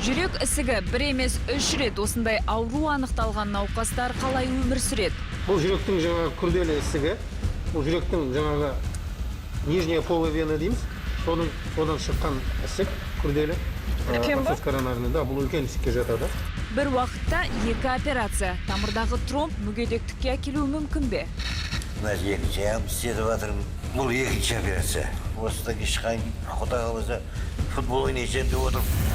Жүрек ісігі бір емес 3 рет осындай ауру анықталған науқастар қалай өмір сүреді? Бұл жүректің жаңағы күрделі ісігі, бұл жүректің жаңағы нижняя половина дейміз, одан шыққан ісік күрделі. Абсцесс коронарный, да, бұл үлкен ісікке жатады. Бір уақытта 2 операция, тамырдағы тромб мүгедектікке әкелуі мүмкін бе? Мына екінші аяғым істетіп жатырмын. Бұл екінші операция. Осыдан шыққан Құдай қаласа футбол ойнайын деп отырмын.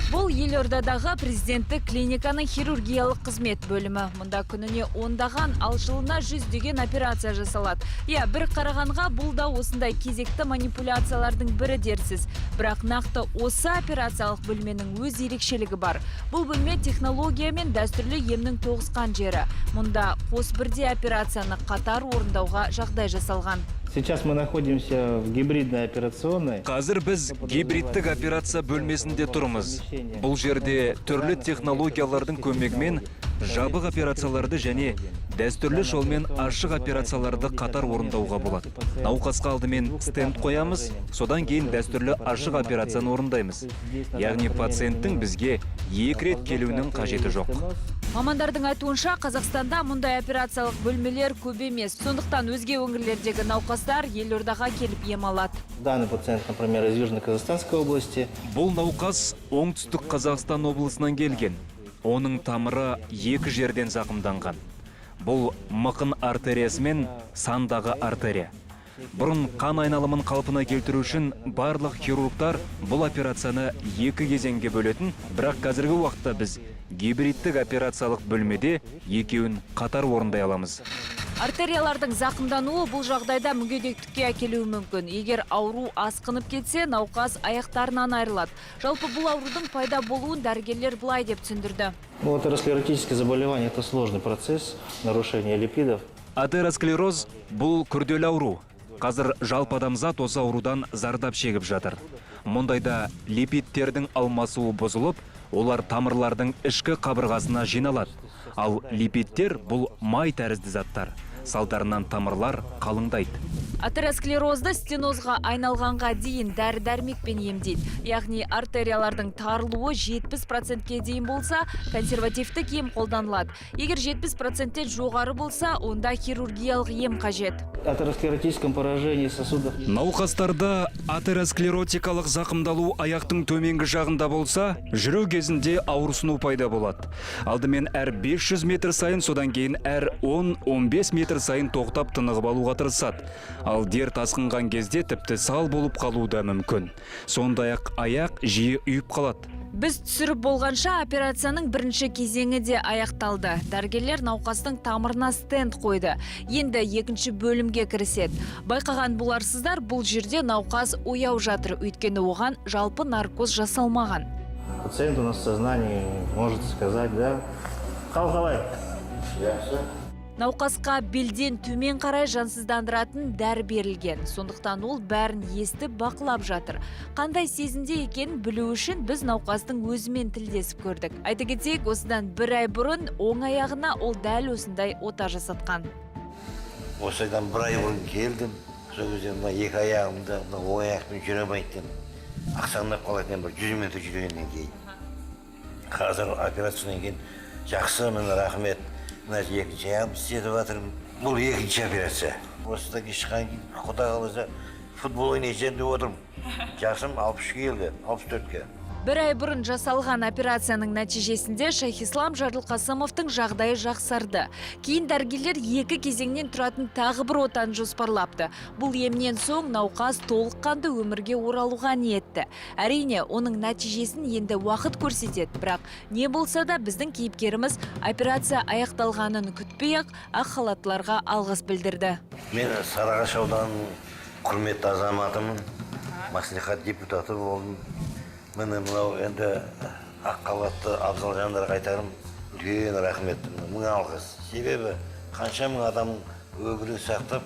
Бұл Елордадағы президенттік клиниканың хирургиялық қызмет бөлімі. Мұнда күніне ондаған, ал жылына 100 деген операция жасалады. Бір қарағанға бұл да осындай кезекті манипуляциялардың бірі дерсіз. Бірақ нақты осы операциялық бөлменің өз ерекшелігі бар. Бұл бөлме технология мен дәстүрлі емнің тоғысқан жері. Мұнда қос бірдей операцияны қатар орындауға жағдай жасалған. Сейчас мы находимся в гибридной операционной. Қазір біз гибридтік операция бөлмесінде тұрмыз. Бұл жерде түрлі технологиялардың көмегімен жабық операцияларды және дәстүрлі жолмен ашық операцияларды қатар орындауға болады. Науқасқа алдымен стенд қоямыз, содан кейін дәстүрлі ашық операцияны орындаймыз. Яғни пациенттің бізге 2 рет келуінің қажеті жоқ. Мамандардың айтуынша, Қазақстанда мұндай операциялық бөлмелер көп емес. Сондықтан өзге өңірлердегі науқастар Елордаға келіп ем алады. Данный пациент, например, из Южно-Казахстанской области. Бұл науқас оңтүстік Қазақстан облысынан келген. Оның тамыры 2 жерден зақымданған. Бұл мықын артериясы мен сандағы артерия. Бұрын қан айналымын қалпына келтіру үшін барлық хирургтар бұл операцияны 2 кезеңге бөлетін, бірақ қазіргі уақытта біз гибридтік операциялық бөлмеде екеуін қатар орындай аламыз. Артериялардың зақымдануы бұл жағдайда мүгедектікке әкелуі мүмкін. Егер ауру асқынып кетсе, науқас аяқтарынан айырылады. Жалпы бұл аурудың пайда болуын дәрігерлер былай деп түсіндірді. Атеросклеротическое заболевание – это сложный процесс нарушения липидов. Атеросклероз бұл күрделі ауру. Қазір жалпы адамзат осы аурудан зардап шегіп жатыр. Мұндайда липидтердің алмасуы бұзылып, олар тамырлардың ішкі қабырғасына жиналады. Ал липидтер бұл май тәрізді заттар. Салдарынан тамырлар қалыңдайды. Атеросклерозды стенозға айналғанға дейін дәрі-дәрмекпен емдейді. Яғни артериялардың тарылуы 70%-ке дейін болса, консервативтік ем қолданылады. Егер 70%-тен жоғары болса, онда хирургиялық ем қажет. Атеросклеротическом поражении сосудов. Науқастарда атеросклеротикалық зақымдалу аяқтың төменгі жағында болса, жүру кезінде ауырсыну пайда болады. Алдымен әр 500 метр сайын, содан кейін әр 10-15 метр сайын тоқтап тынығып алуға тырысады. Ал дерт асқынған кезде тіпті сал болып қалуы да мүмкін. Сондай-ақ аяқ жиі үйіп қалады. Біз түсіріп болғанша операцияның бірінші кезеңі де аяқталды. Дәрігерлер науқастың тамырына стенд қойды. Енді екінші бөлімге кіріседі. Байқаған боларсыздар, бұл жерде науқас ояу жатыр, өйткені оған жалпы наркоз жасалмаған. Пациент у нас в сознании, может сказать, да? Қалай? Науқасқа белден төмен қарай жансыздандыратын дәрі берілген. Сондықтан ол бәрін естіп бақылап жатыр. Қандай сезімде екенін білу үшін біз науқастың өзімен тілдесіп көрдік. Айта кетейік, осыдан 1 ай бұрын оң аяғына ол дәл осындай ота жасатқан. Осыдан 1 ай бұрын келдім. Сол кезде 2 аяғымда оң аяқпен жүре алмайтын. Ақсаңдап қалатын бір 100 метр жүргеннен кейін. Қазір операциядан кейін жақсы, міне рахмет. Мына екінші аяғым істетіп жатырмын. Бұл екінші операция. Осыдан шыққан кейін Құдай қаласа футбол ойнайын деп отырмын. Жасым 63 келді, 64-ке. 1 ай бұрын жасалған операцияның нәтижесінде Шайхислам Жарылқасымовтың жағдайы жақсарды. Кейін дәрігерлер 2 кезеңнен тұратын тағы бір отаны жоспарлапты. Бұл емнен соң науқас толыққанды өмірге оралуға ниетті. Әрине, оның нәтижесін енді уақыт көрсетеді, бірақ не болса да біздің кейіпкеріміз операция аяқталғанын күтпей-ақ ақ халаттыларға алғыс білдірді. Мен Сарыағаш ауданының құрметті азаматымын, мәслихат депутаты болдым. Міне мынау енді ақ халатты абзал жандарға айтарым, үлкен рахмет, мың алғыс. Себебі қанша мың адамның өмірін сақтап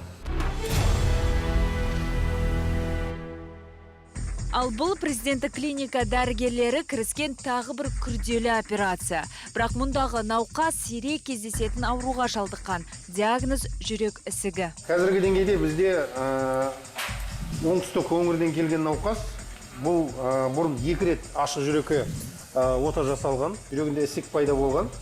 Ал бұл президенттік клиника дәрігерлері кіріскен тағы бір күрделі операция. Бірақ мұндағы науқас сирек кездесетін ауруға шалдыққан. Диагноз жүрек ісігі. Қазіргі деңгейде бізде оңтүстік өңірден келген науқас. Бұл бұрын 2 рет ашық жүрекке ота жасалған. Жүрегінде ісік пайда болған.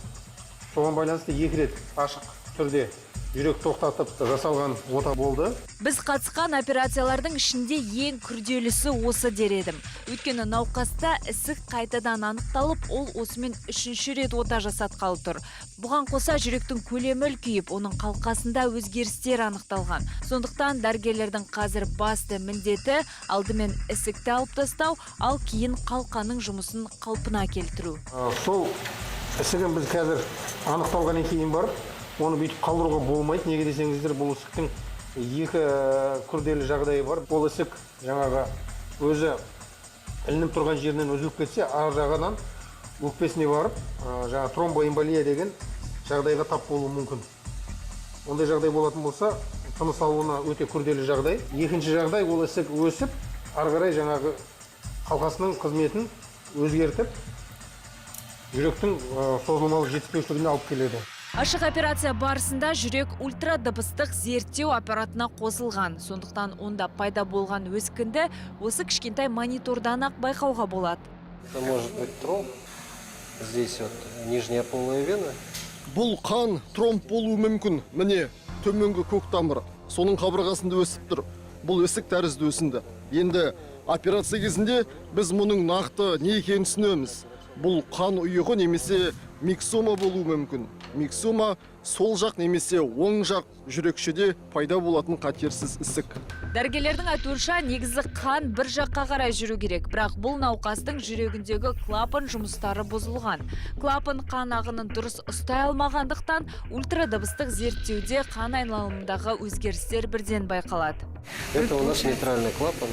Соған байланысты 2 рет ашық түрде жүрек тоқтатып жасалған ота болды. Біз қатысқан операциялардың ішінде ең күрделісі осы дер едім. Өйткені науқаста ісік қайтадан анықталып, ол осымен 3-ші рет ота жасатқалы тұр. Бұған қоса жүректің көлемі үлкейіп, оның қалқасында өзгерістер анықталған. Сондықтан дәрігерлердің қазір басты міндеті алдымен ісікті алып тастау, ал кейін қалқаның жұмысын қалпына келтіру. Сол ісігін біз қазір анықталғаннан кейін барып, оны бүйтіп қалдыруға болмайды. Неге десеңіздер, бұл ісіктің 2 күрделі жағдайы бар. Бұл ісік жаңағы өзі ілініп тұрған жерінен үзіліп кетсе, ар жағынан өкпесіне барып, жаңа тромбоэмболия деген жағдайға тап болуы мүмкін. Ондай жағдай болатын болса, тыныс алуына өте күрделі жағдай. Екінші жағдай, ол ісік өсіп, ары қарай жаңағы қалқасының қызметін өзгертіп, жүректің созылмалы жетіспеушілігіне алып келеді. Ашық операция барысында жүрек ультрадыбыстық зерттеу аппаратына қосылған. Сондықтан онда пайда болған өскінді осы кішкентай монитордан ақ байқауға болады. Это может быть тромб. Здесь вот нижняя полая вена. Бұл қан тромб болуы мүмкін. Міне, төменгі көк тамыр, соның қабырғасында өсіп тұр. Бұл ісік тәрізді өсінді. Енді операция кезінде біз мұның нақты не екенін түсінеміз. Бұл қан ұйығы немесе миксома болуы мүмкін. Миксома сол жақ немесе оң жақ жүрекшеде пайда болатын қатерсіз ісік. Дәрігерлердің айтуынша негізі қан бір жаққа қарай жүру керек, бірақ бұл науқастың жүрегіндегі клапан жұмыстары бұзылған. Клапан қан ағынын дұрыс ұстай алмағандықтан ультрадыбыстық зерттеуде қан айналымындағы өзгерістер бірден байқалады. Это у нас нейтральный клапан.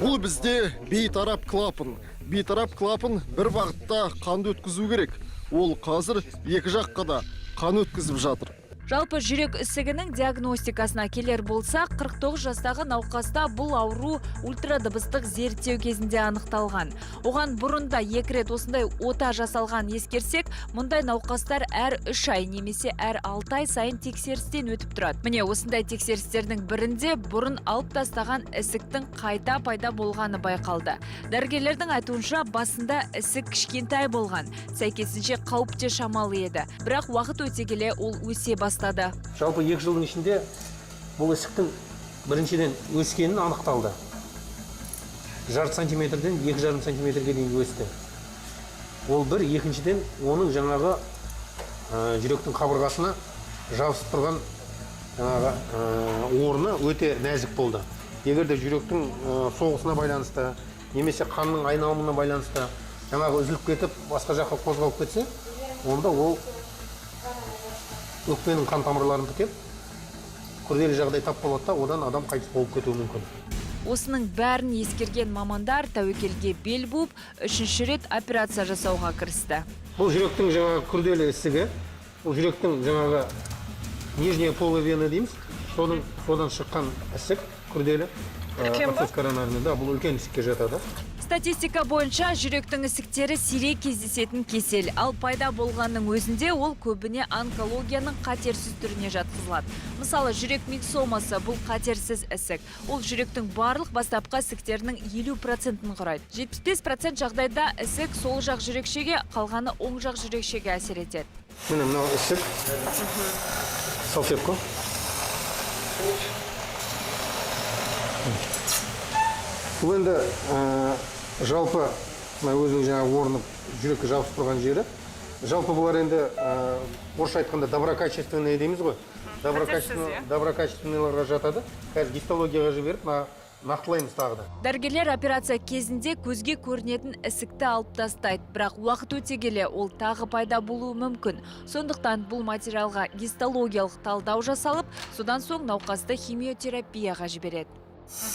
Бұл бізде бейтарап клапан. Бейтарап клапан бір бағытта қанды өткізу керек. Ол қазір 2 жаққа да қан өткізіп жатыр. Жалпы жүрек ісігінің диагностикасына келер болса, 49 жастағы науқаста бұл ауру ультрадыбыстық зерттеу кезінде анықталған. Оған бұрында 2 рет осындай ота жасалған ескерсек, мұндай науқастар әр 3 ай немесе әр 6 ай сайын тексерістен өтіп тұрады. Міне осындай тексерістердің бірінде бұрын алып тастаған ісіктің қайта пайда болғаны байқалды. Дәрігерлердің айтуынша басында ісік кішкентай болған, сәйкесінше қауіпте шамалы еді. Бірақ уақыт өте келе ол өсе бастады. Жалпы 2 жылдың ішінде бұл ісіктің біріншіден өскенін анықталды. 1,5 сантиметрден 2,5 сантиметрге дейін өсті. Ол бір, екіншіден оның жаңағы жүректің қабырғасына жабысып тұрған орны өте нәзік болды. Егер де жүректің соғысына байланысты, немесе қанның айналымына байланысты жаңағы үзіліп кетіп, басқа жаққа қозғалып кетсе, онда ол өкпенің қан тамырларын тікеп, күрделі жағдай тап болады да, одан адам қайтыс болып кетуі мүмкін. Осының бәрін ескерген мамандар тәуекелге бел буып, 3-ші рет операция жасауға кірісті. Бұл жүректің жаңағы күрделі ісігі, бұл жүректің жаңағы нижняя полая вена дейміз, содан шыққан ісік күрделі. Абсцесс коронарный, да, бұл үлкен ісікке жатады. Статистика бойынша жүректің ісіктері сирек кездесетін кесел, ал пайда болғанның өзінде ол көбіне онкологияның қатерсіз түріне жатқызылады. Мысалы, жүрек миксомасы бұл қатерсіз ісік. Ол жүректің барлық бастапқы ісіктерінің 50%-ын құрайды. 75% жағдайда ісік сол жақ жүрекшеге, қалғаны оң жақ жүрекшеге әсер етеді. Міне мынау ісік. Салфетка. Бұл енді жалпы өзінің жаңағы орны жүрекке жабысып тұрған жері. Жалпы бұлар енді орысша айтқанда доброкачественные дейміз ғой. Доброкачественныйларға жатады. Қазір гистологияға жіберіп, нақтылаймыз тағы да. Дәрігерлер операция кезінде көзге көрінетін ісікті алып тастайды, бірақ уақыт өте келе ол тағы пайда болуы мүмкін. Сондықтан бұл материалға гистологиялық талдау жасалып, содан соң науқасты химиотерапияға жібереді.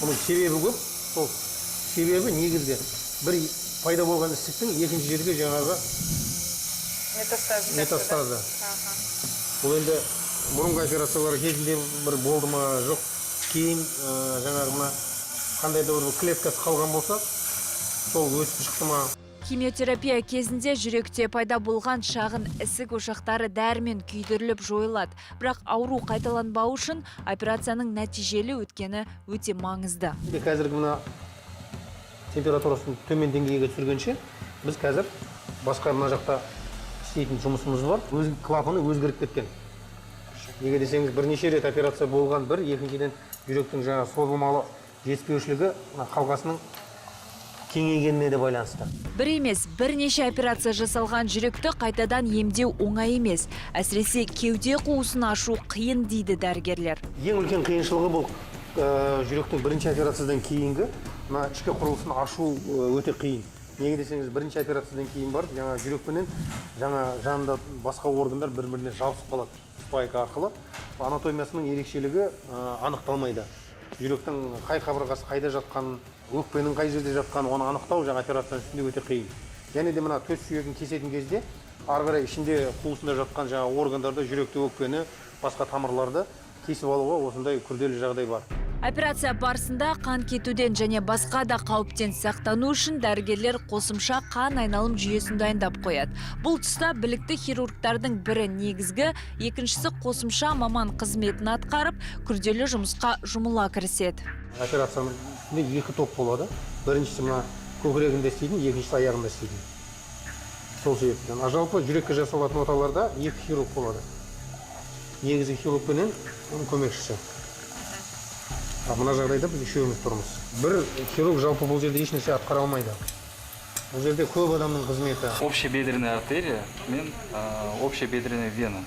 Оның себебі көп. Сол себебі негізде бір пайда болған ісіктің екінші жерге жаңағы метастазы. Бұл енді бұрынғы операциялар кезінде бір болды ма жоқ, кейін жаңағы қандай да бір клеткасы қалған болса, сол өсіп шықты ма. Химиотерапия кезінде жүректе пайда болған шағын ісік ошақтары дәрімен күйдіріліп жойылады. Бірақ ауру қайталанбау үшін операцияның нәтижелі өткені өте маңызды. Қазіргі мына температурасын төмен деңгейге түсіргенше біз қазір басқа мына жақта істейтін жұмысымыз бар. Клапаны өзгеріп кеткен. Неге десеңіз, бірнеше рет операция болған бір, екіншіден жүректің жаңа созылмалы жетіспеушілігі қалқасының кеңейгеніне де байланысты. Бір емес, бірнеше операция жасалған жүректі қайтадан емдеу оңай емес. Әсіресе кеуде қуысын ашу қиын дейді дәрігерлер. Ең үлкен қиыншылығы бұл жүректің бірінші операциядан кейінгі мына ішкі құрылысын ашу өте қиын. Неге десеңіз, бірінші операциядан кейін бар, жаңа жүрекпенен жаңа жанында басқа органдар бір-біріне жабысып қалады. Спайка арқылы анатомиясының ерекшелігі анықталмайды. Жүректің қай қабырғасы қайда жатқанын, өкпенің қай жерде жатқанын оны анықтау жаңа операцияның үстінде өте қиын. Және де мына төс сүйегін кесетін кезде ары қарай ішінде қуысында жатқан жаңа органдарды, жүректі, өкпені, басқа тамырларды кесіп алуға осындай күрделі жағдай бар. Операция барысында қан кетуден және басқа да қауіптен сақтану үшін дәрігерлер қосымша қан айналым жүйесін дайындап қояды. Бұл тұста білікті хирургтардың бірі негізгі, екіншісі қосымша маман қызметін атқарып, күрделі жұмысқа жұмыла кіріседі. Операцияның екі топ болады. Біріншісі мына көкірегінде істейтін, екіншісі аяғында істейтін. Сол себептен. Жалпы жүрекке жасалатын оталарда екі хирург болады. Негізгі хирург пенен оның көмекшісі. Мына жағдайда біз үшеуміз тұрмыз. Бір хирург жалпы бұл жерде ешнәрсе атқара алмайды. Бұл жерде көп адамның қызметі. Общебедренная артерия мен общебедренная вена.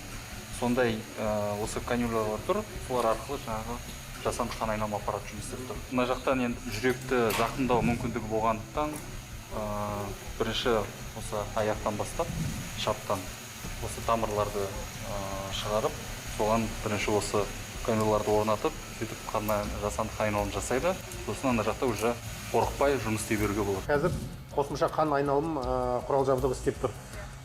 Сондай осы канюлялар тұр, солар арқылы жаңағы жасанды қан айналым аппараты жұмыс істеп тұр. Мына жақтан енді жүректі зақымдау мүмкіндігі болғандықтан бірінші осы аяқтан бастап, шаптан осы тамырларды шығарып, соған бірінші осы канюлаларды орнатып, сөйтіп жасанды қан айналым жасайды. Сосын ана жақта уже қорықпай жұмыс істей беруге болады. Қазір қосымша қан айналым құрал жабдығы істеп тұр.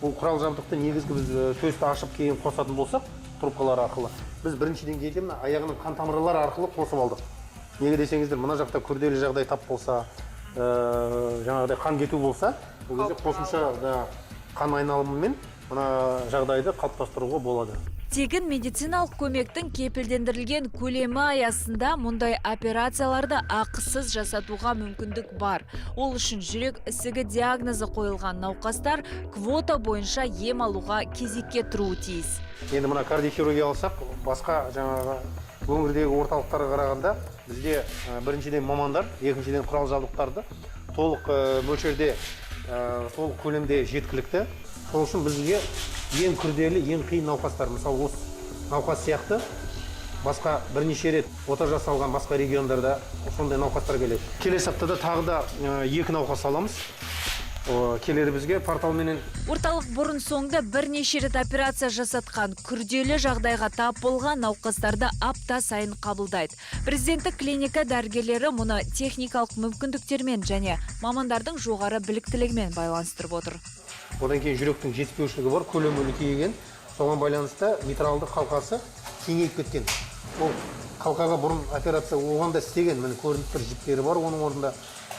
Бұл құрал жабдықты негізгі біз төсті ашып кейін қосатын болсақ, трубкалар арқылы. Біз бірінші деңгейде аяғының қан тамырлары арқылы қосып алдық. Неге десеңіздер, мына жақта күрделі жағдай тап болса, жаңағыдай қан кету болса, бұл кезде қосымша қан айналымымен мына жағдайды қалыптастыруға болады. Тегін медициналық көмектің кепілдендірілген көлемі аясында мұндай операцияларды ақысыз жасатуға мүмкіндік бар. Ол үшін жүрек ісігі диагнозы қойылған науқастар квота бойынша ем алуға кезекке тұруы тиіс. Енді мына кардиохирургия алсақ, басқа жаңағы өңірдегі орталықтарға қарағанда бізде біріншіден мамандар, екіншіден құрал жабдықтарды толық мөлшерде, толық көлемде жеткілікті. Сол үшін бізге ең күрделі, ең қиын науқастар, мысалы осы науқас сияқты басқа бірнеше рет ота жасалған басқа региондарда сондай науқастар келеді. Келесі аптада тағы да екі науқас аламыз. Келеді бізге порталменен. Орталық бұрын соңды бірнеше рет операция жасатқан, күрделі жағдайға тап болған науқастарды апта сайын қабылдайды. Президенттік клиника дәрігерлері мұны техникалық мүмкіндіктермен және мамандардың жоғары біліктілігімен байланыстырып отыр. Одан кейін жүректің жетіспеушілігі бар, көлемі үлкейген. Соған байланысты митралды қалқасы кеңейіп кеткен. Ол қалқаға бұрын операция оған да істеген, міне көрініп тұр, жіптері бар оның орнында.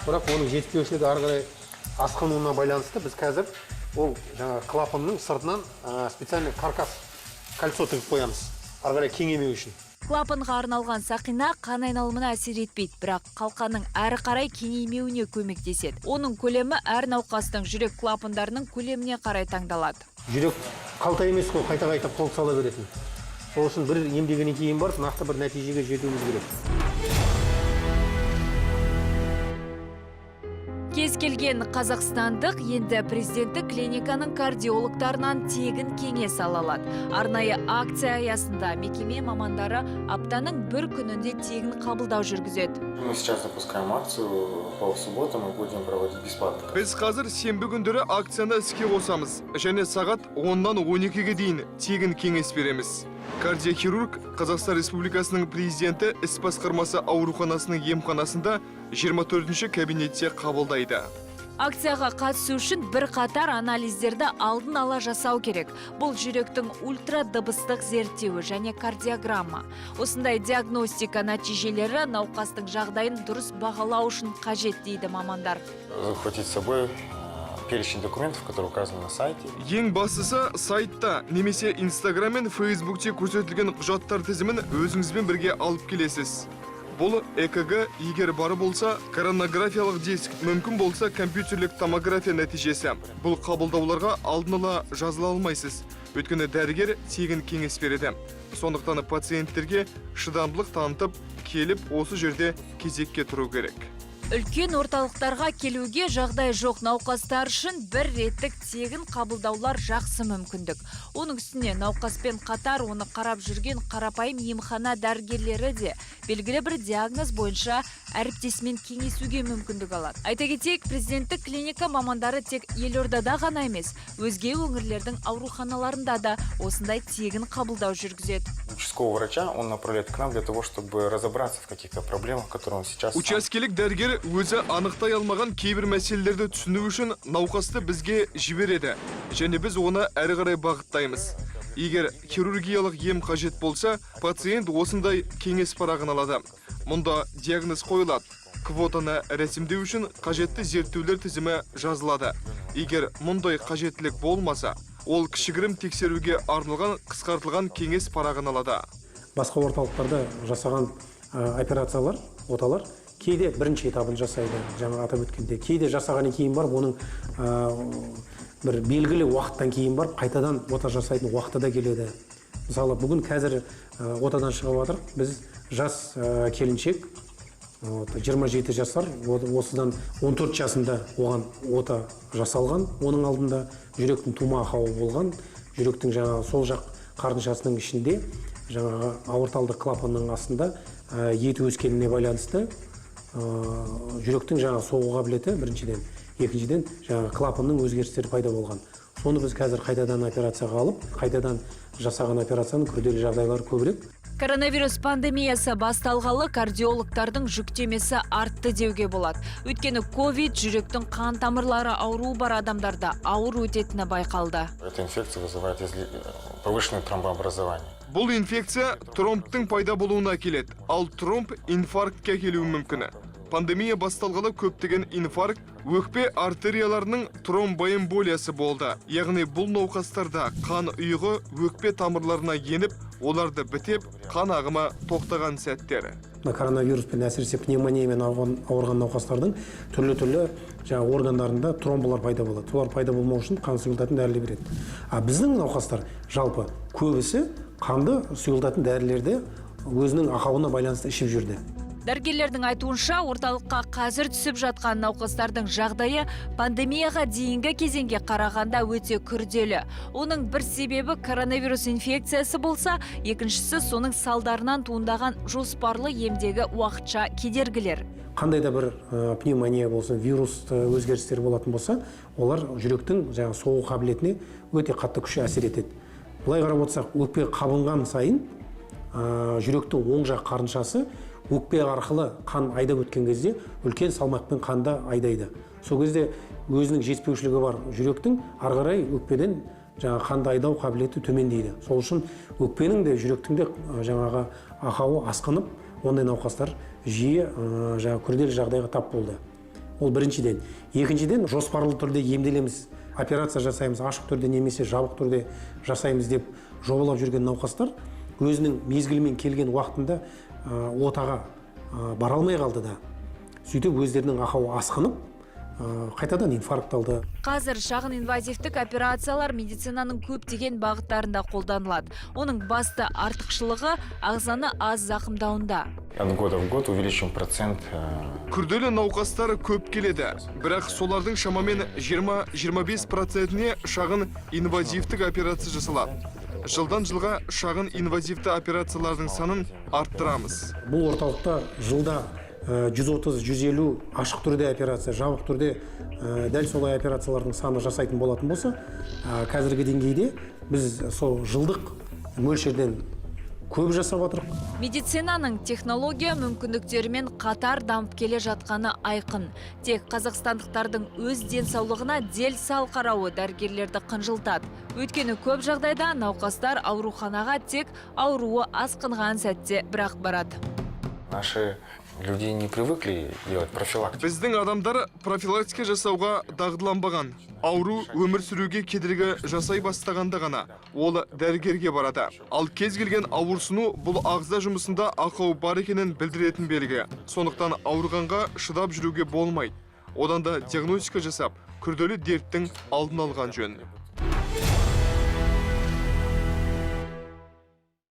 Бірақ оның жетіспеушілігі ары қарай асқынуына байланысты біз қазір ол жаңа клапанның сыртынан специальный каркас, кольцо тігіп қоямыз, ары қарай кеңеймеу үшін. Клапанға арналған сақина қан айналымына әсер етпейді, бірақ қалқаның әрі қарай кеңеймеуіне көмектеседі. Оның көлемі әр науқастың жүрек клапандарының көлеміне қарай таңдалады. Жүрек қалта емес қой, қайта-қайта қол сала беретін. Сол үшін бір емдегеннен кейін барып, нақты бір нәтижеге жетуіміз керек. Кез келген қазақстандық енді президенттік клиниканың кардиологтарынан тегін кеңес ала алады. Арнайы акция аясында мекеме мамандары аптаның бір күнінде тегін қабылдау жүргізеді. Мы сейчас запускаем акцию, по субботам мы будем проводить бесплатно. Біз қазір сенбі күндері акцияны іске қосамыз, және сағат 10-нан 12-ге дейін тегін кеңес береміз. Кардиохирург Қазақстан Республикасының президенті іс басқармасы ауруханасының емханасында 24-ші кабинетте қабылдайды. Акцияға қатысу үшін бір қатар анализдерді алдын ала жасау керек. Бұл жүректің ультра дыбыстық зерттеуі және кардиограмма. Осындай диагностика нәтижелері науқастың жағдайын дұрыс бағалау үшін қажет дейді мамандар. Захватить с собой перечень документов, которые указаны на сайте. Ең бастысы сайтта немесе Инстаграм мен Фейсбукте көрсетілген құжаттар тізімін өзіңізбен бірге алып келесіз. Бұл ЭКГ егер бары болса, коронографиялық диск, мүмкін болса компьютерлік томография нәтижесі. Бұл қабылдауларға алдын ала жазыла алмайсыз. Өйткені дәрігер тегін кеңес береді. Сондықтан пациенттерге шыдамдылық танытып, келіп осы жерде кезекке тұру керек. Үлкен орталықтарға келуге жағдай жоқ науқастар үшін бір реттік тегін қабылдаулар жақсы мүмкіндік. Оның үстіне науқаспен қатар оны қарап жүрген қарапайым емхана дәрігерлері де белгілі бір диагноз бойынша әріптесімен кеңесуге мүмкіндік алады. Айта кетейік, президенттік клиника мамандары тек елордада ғана емес, өзге өңірлердің ауруханаларында да осындай тегін қабылдау жүргізеді. Участкового врача он направляет к нам для того, чтобы разобраться в каких-то проблемах, которые он сейчас... Учаскелік дәрігер өзі анықтай алмаған кейбір мәселелерді түсіну үшін науқасты бізге жібереді, және біз оны әрі қарай бағыттаймыз. Егер хирургиялық ем қажет болса, пациент осындай кеңес парағын алады. Мұнда диагноз қойылады. Квотаны рәсімдеу үшін қажетті зерттеулер тізімі жазылады. Егер мұндай қажеттілік болмаса, ол кішігірім тексеруге арналған қысқартылған кеңес парағын алады. Басқа орталықтарда жасаған операциялар, оталар кейде бірінші этабын жасайды, жаңа атап өткенде. Кейде жасағаннан кейін бар, оның бір белгілі уақыттан кейін бар, қайтадан ота жасайтын уақыты да келеді. Мысалы, бүгін қазір отадан шығып жатыр, біз жас келіншек, 27 жасар, осыдан 14 жасында оған ота жасалған, оның алдында жүректің тума ақауы болған, жүректің жаңа сол жақ қартыншасының ішінде жаңа аорталды клапанның астында еті өскеніне байланысты жүректің жаңа соғу қабілеті біріншіден, екіншіден жаңа клапанның өзгерістері пайда болған. Соны біз қазір қайтадан операцияға алып, қайтадан жасаған операцияның күрделі жағдайлары көбірек. Коронавирус пандемиясы басталғалы кардиологтардың жүктемесі артты деуге болады. Өйткені ковид жүректің қан тамырлары ауруы бар адамдарда ауыр өтетіні байқалды. Эта инфекция вызывает повышенное тромбообразование. Бұл инфекция тромбтың пайда болуына келеді, ал тромб инфарктке келуі мүмкін. Пандемия басталғалы көптеген инфаркт өкпе артерияларының тромбоэмболиясы болды. Яғни бұл науқастарда қан ұйығы өкпе тамырларына еніп, оларды бітеп, қан ағымы тоқтаған сәттері. Коронавируспен әсіресе пневмониямен ауырған науқастардың түрлі органдарында тромболар пайда болады. Олар пайда болмау үшін қан сұйылтатын дәрілер береді. Біздің науқастар жалпы көбісі қанды сұйылтатын дәрілерді өзінің ақауына байланысты ішіп жүрді. Дәрігерлердің айтуынша, орталыққа қазір түсіп жатқан науқастардың жағдайы пандемияға дейінгі кезеңге қарағанда өте күрделі. Оның бір себебі коронавирус инфекциясы болса, екіншісі соның салдарынан туындаған жоспарлы емдегі уақытша кедергілер. Қандай да бір пневмония болсын, вирус өзгерістері болатын болса, олар жүректің соғу қабілетіне өте қатты күші әсер етеді. Бұлай қарап отырсақ, өкпе қабынған сайын жүректің оң жақ қартыншасы өкпе арқылы қан айдап өткен кезде үлкен салмақпен қанды айдайды. Сол кезде өзінің жетіспеушілігі бар жүректің ары қарай өкпеден қанды айдау қабілеті төмендейді. Сол үшін өкпенің де жүректің де жаңағы ақауы асқынып, ондай науқастар жиі күрделі жағдайға тап болды. Ол біріншіден. Екіншіден, жоспарлы түрде емделеміз, операция жасаймыз, ашық түрде немесе жабық түрде жасаймыз деп жобалап жүрген науқастар өзінің мезгілімен келген уақытында отаға бара алмай қалды да. Сөйтіп өздерінің ақауы асқынып, қайтадан инфаркт алды. Қазір шағын инвазивтік операциялар медицинаның көптеген бағыттарында қолданылады. Оның басты артықшылығы ағзаны аз зақымдауында. От года в год увеличим процент. Күрделі науқастар көп келеді, бірақ солардың шамамен 20-25%-не шағын инвазивтік операция жасалады. Жылдан жылға шағын инвазивті операциялардың санын арттырамыз. Бұл орталықта жылда 130-150 ашық түрде операция, жабық түрде дәл солай операциялардың саны жасайтын болатын болса, қазіргі деңгейде біз сол жылдық мөлшерден көп жасап жатырық. Медицинаның технология мүмкіндіктерімен қатар дамып келе жатқаны айқын. Тек қазақстандықтардың өз денсаулығына дел сал қарауы дәрігерлерді қынжылтады. Өйткені көп жағдайда науқастар ауруханаға тек ауруы асқынған сәтте бірақ барады. Наши люди не привыкли делать профилактику. Біздің адамдар профилактика жасауға дағдыланбаған. Ауру өмір сүруге кедергі жасай бастағанда ғана ол дәрігерге барады. Ал кез келген ауырсыну бұл ағза жұмысында ақау бар екенін білдіретін белгі. Сондықтан ауырғанға шыдап жүруге болмайды. Одан да диагностика жасап, күрделі дерттің алдын алған жөн.